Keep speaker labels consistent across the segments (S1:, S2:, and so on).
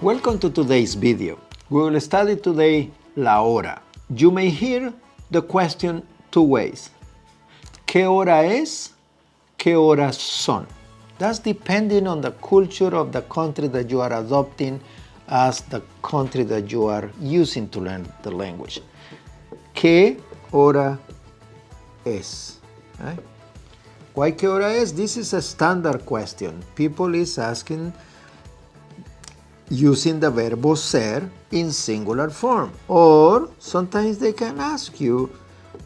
S1: Welcome to today's video. We will study today la hora. You may hear the question two ways. ¿Qué hora es? ¿Qué horas son? That's depending on the culture of the country that you are adopting as the country that you are using to learn the language. ¿Qué hora es? Right? Why qué hora es? This is a standard question. People is asking using the verbo ser in singular form. Or sometimes they can ask you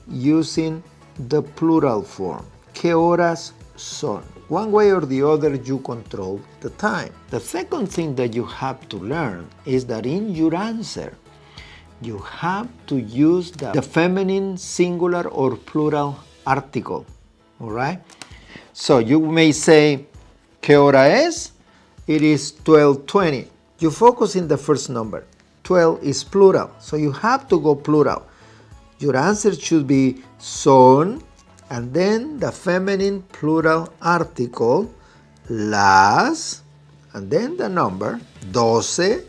S1: using the plural form. ¿Qué horas son? One way or the other, you control the time. The second thing that you have to learn is that in your answer, you have to use the feminine singular or plural article. All right? So you may say, ¿Qué hora es? It is 12:20. You focus in the first number. 12 is plural, so you have to go plural. Your answer should be son, and then the feminine plural article, las, and then the number, 12,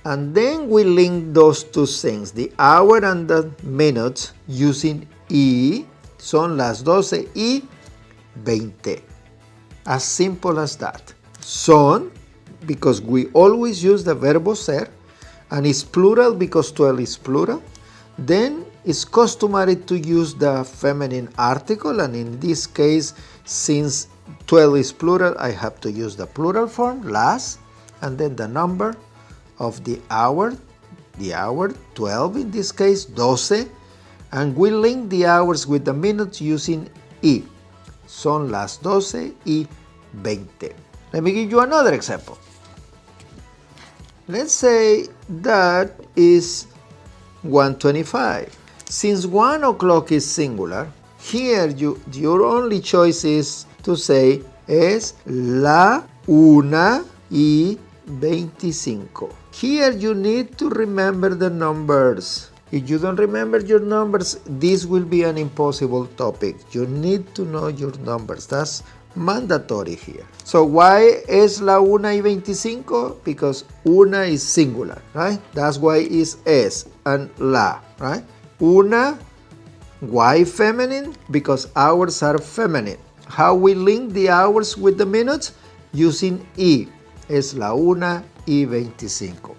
S1: and then we link those two things, the hour and the minutes, using y, son las 12:20. As simple as that. Son, because we always use the verbo ser, and it's plural because 12 is plural. Then it's customary to use the feminine article, and in this case, since 12 is plural, I have to use the plural form, las, and then the number of the hour, 12 in this case, 12, and we link the hours with the minutes using y. Son las 12:20. Let me give you another example. Let's say that is 1:25. Since 1 o'clock is singular, here your only choice is to say es la 1:25. Here you need to remember the numbers. If you don't remember your numbers, this will be an impossible topic. You need to know your numbers. That's mandatory here. So why es la 1:25? Because una is singular, right? That's why it's es and la, right? Una, why feminine? Because hours are feminine. How we link the hours with the minutes? Using y. Es la 1:25.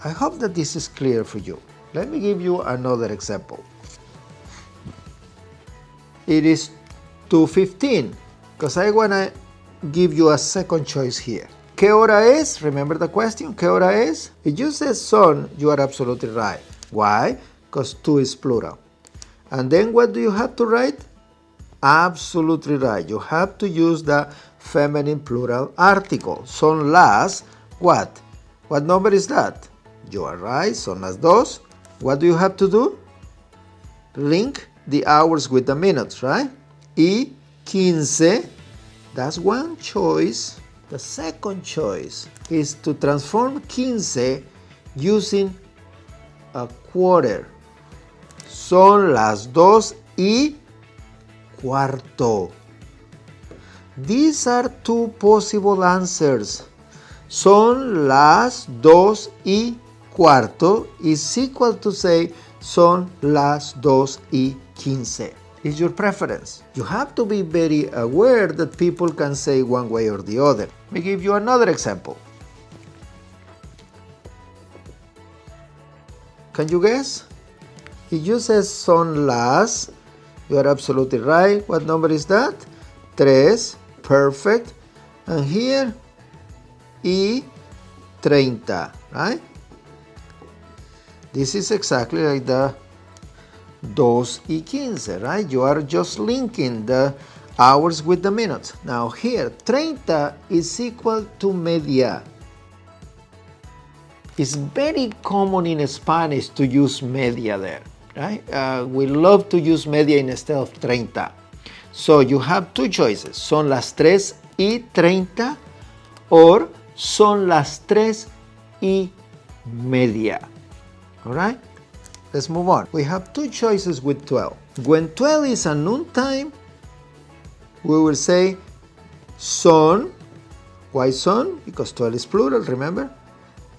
S1: I hope that this is clear for you. Let me give you another example. It is 2:15. Because I want to give you a second choice here. ¿Qué hora es? Remember the question? ¿Qué hora es? If you say son, you are absolutely right. Why? Because 2 is plural. And then what do you have to write? Absolutely right. You have to use the feminine plural article. Son las, what? What number is that? You are right. Son las 2. What do you have to do? Link the hours with the minutes, right? Y 15, that's one choice. The second choice is to transform 15 using a quarter. Son las 2:15. These are two possible answers. Son las 2:15 is equal to say son las 2:15. Is your preference. You have to be very aware that people can say one way or the other. Let me give you another example. Can you guess? If you say son las, you are absolutely right. What number is that? 3. Perfect. And here, y 30, right? This is exactly like the 2:15, right? You are just linking the hours with the minutes. Now here, 30 is equal to media. It's very common in Spanish to use media there, right? We love to use media instead of 30. So you have two choices. Son las 3:30 or son las 3:30. All right? Let's move on. We have two choices with 12. When 12 is a noon time, we will say son. Why son? Because 12 is plural, remember?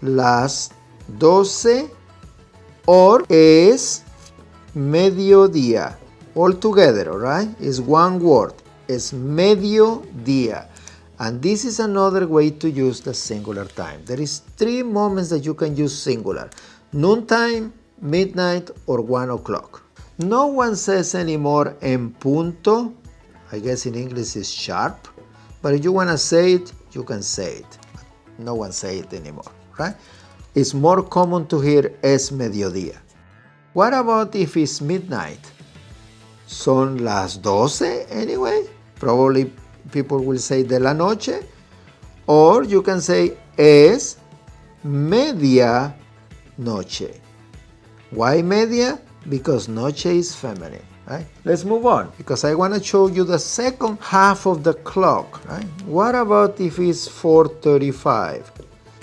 S1: las 12 or es mediodía. All together, alright? It's one word. Es mediodía. And this is another way to use the singular time. There is 3 moments that you can use singular. Noontime, midnight, or 1 o'clock. No one says anymore en punto. I guess in English it's sharp. But if you want to say it, you can say it. No one say it anymore, right? It's more common to hear es mediodía. What about if it's midnight? Son las 12 anyway. Probably people will say de la noche. Or you can say es media noche. Why media? Because noche is feminine, right? Let's move on because I want to show you the second half of the clock, right? What about if it's 4:35?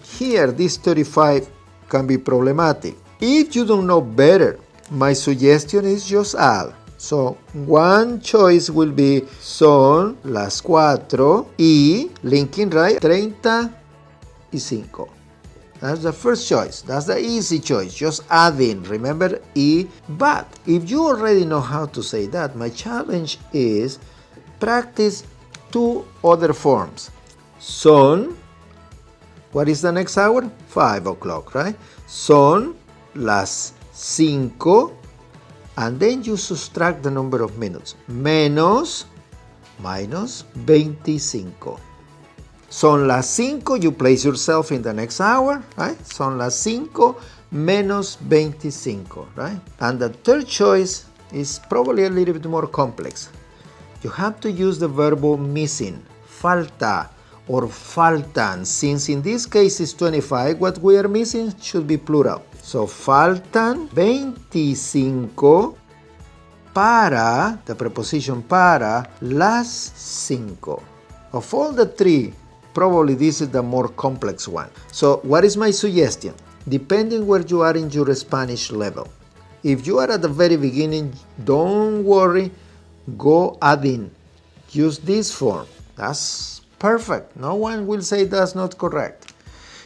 S1: Here, this 35 can be problematic. If you don't know better, my suggestion is just add. So, one choice will be son las 4:00 linking right 35. That's the first choice. That's the easy choice. Just add in. Remember y. But if you already know how to say that, my challenge is practice 2 other forms. Son. What is the next hour? 5 o'clock, right? Son las 5. And then you subtract the number of minutes. Minus 25. Son las 5, you place yourself in the next hour, right? Son las 5 menos 25, right? And the third choice is probably a little bit more complex. You have to use the verb missing, falta or faltan. Since in this case it's 25, what we are missing should be plural. So faltan 25 para, the preposition para, las 5. Of all the 3, probably this is the more complex one. So what is my suggestion? Depending where you are in your Spanish level. If you are at the very beginning, don't worry, go adding. Use this form. That's perfect. No one will say that's not correct.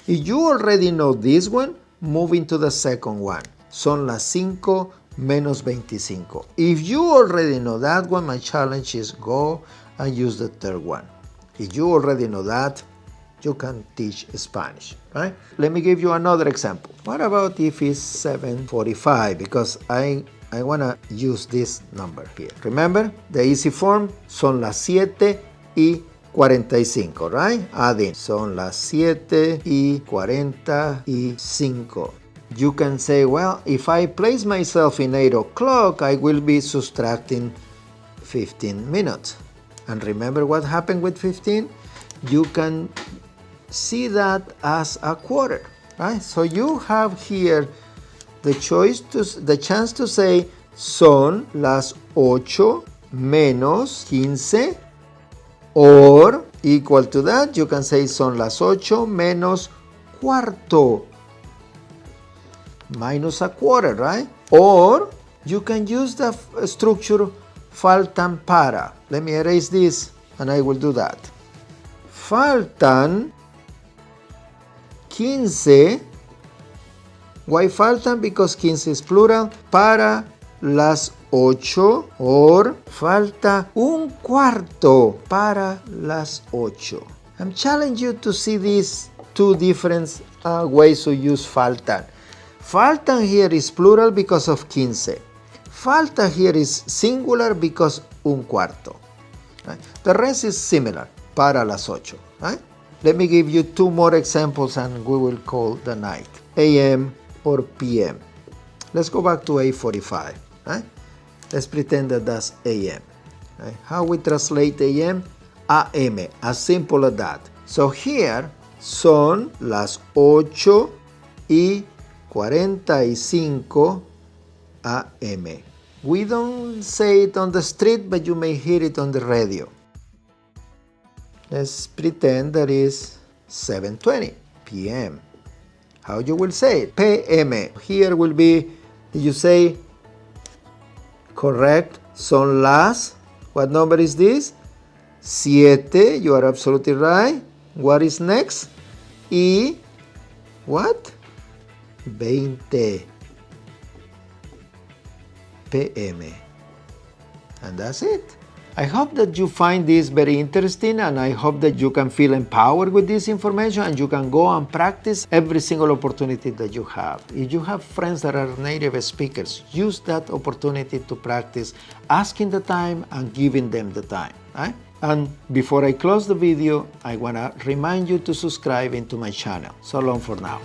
S1: If you already know this one, move into the second one. Son las 5 menos 25. If you already know that one, my challenge is go and use the third one. If you already know that, you can teach Spanish, right? Let me give you another example. What about if it's 7:45? Because I want to use this number here. Remember, the easy form, son las 7:45, right? Add in. Son las 7:45. You can say, well, if I place myself in 8 o'clock, I will be subtracting 15 minutes. And remember what happened with 15? You can see that as a quarter, right? So you have here the chance to say son las 8 menos 15, or equal to that, you can say son las 8 menos cuarto, minus a quarter, right? Or you can use the structure faltan para. Let me erase this and I will do that. Faltan 15. Why faltan? Because 15 is plural. Para las 8. Or falta un cuarto para las 8. I'm challenging you to see these 2 different ways to use faltan. Faltan here is plural because of 15. Falta here is singular because un cuarto. Right? The rest is similar. Para las 8. Right? Let me give you 2 more examples and we will call the night. AM or PM. Let's go back to 8:45. Right? Let's pretend that that's AM. Right? How we translate AM? AM. As simple as that. So here son las 8:45 AM. We don't say it on the street, but you may hear it on the radio. Let's pretend that is 7:20 p.m. How you will say it? PM. Here will be, you say, correct, son las, what number is this? 7, you are absolutely right. What is next? Y What? 20 p.m. And that's it. I hope that you find this very interesting, and I hope that you can feel empowered with this information and you can go and practice every single opportunity that you have. If you have friends that are native speakers, use that opportunity to practice asking the time and giving them the time. Right? And before I close the video, I want to remind you to subscribe into my channel. So long for now.